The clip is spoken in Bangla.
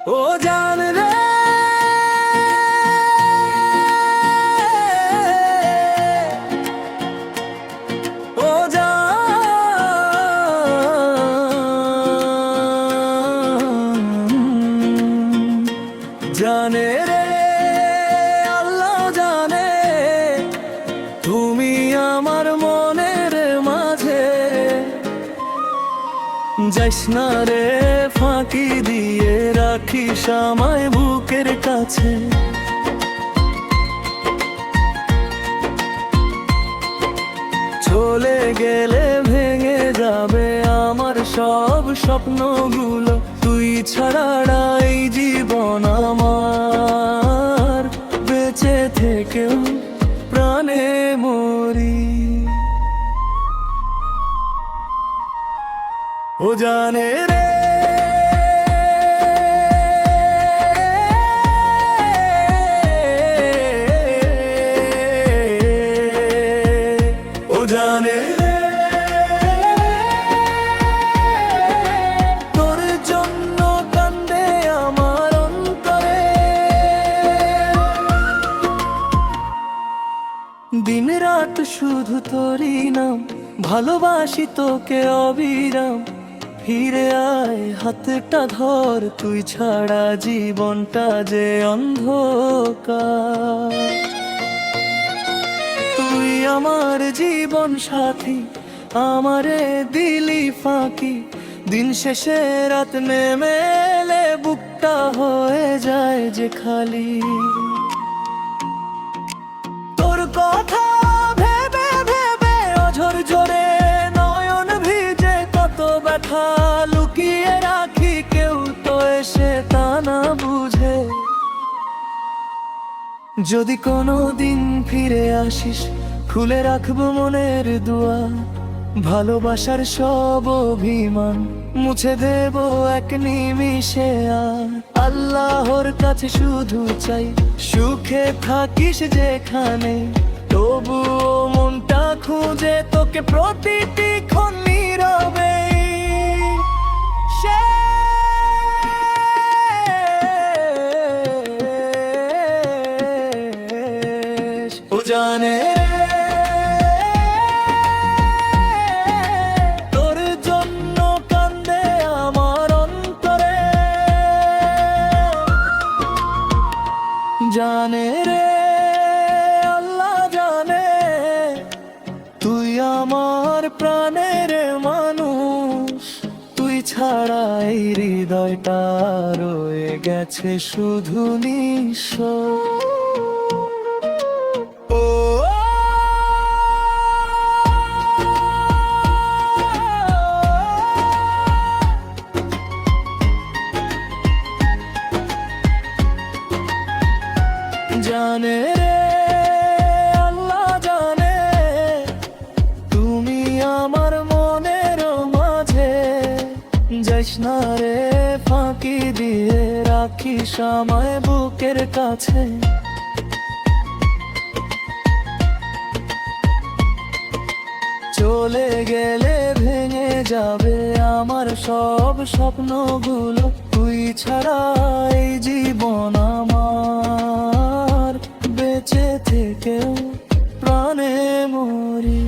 ও জান রে, ও জানে রে, আল্লাহ জানে তুমি আমার মনের মাঝে। যাইস না রে ফাঁকি দিয়ে, রাখিস আমায় বুকের কাছে। চলে গেলে ভেঙে যাবে আমার সব স্বপ্নগুলো, তুই ছাড়া এই জীবন আমার, বেঁচে থেকেও প্রাণে মরি। ও জানে রে, ও জানে রে, তোর জন্য কান্দে আমার অন্তরে। দিন রাত শুধু তোরই নাম, ভালোবাসি তোকে অবিরাম। ফিরে আয় হাতটা ধর, তুই ছাড়া জীবনটা যে অন্ধকার। তুই আমার জীবন সাথী, আমারে দিলি ফাঁকি। দিন শেষে রাত নেমে এলে বুকটা হয়ে যায় যে খালি। তোর কথা ভেবে ভেবে অঝর ঝরে নয়ন ভিজে, কত ব্যথা লুকিয়ে রাখি, কেউ তো এসে তা না বুঝে। যদি কোনো দিন ফিরে আসিস, খুলে রাখবো মনের দুয়ার। ভালোবাসার সব অভিমান মুছে দেব এক নিমিষে। আর আল্লাহর কাছে শুধু চাই, সুখে থাকিস যেখানে। তবুও মনটা খুঁজে তোকে প্রতিটি ক্ষণ নীরবে। ও জানে তোর জন্য কান্দে আমার অন্তরে। জানে রে, আল্লাহ জানে তুই আমার প্রাণের মানুষ। তুই ছাড়া এই হৃদয়টা রয়ে গেছে শুধু নিঃস্ব। জানে রে, আল্লাহ জানে তুমি আমার মনের মাঝে। যাইস না রে ফাঁকি দিয়ে, রাখিস আমায় বুকের কাছে। চলে গেলে ভেঙে যাবে আমার সব স্বপ্নগুলো, তুই ছাড়া এই জীবন আমার, বেঁচে থেকেও প্রাণে মরি।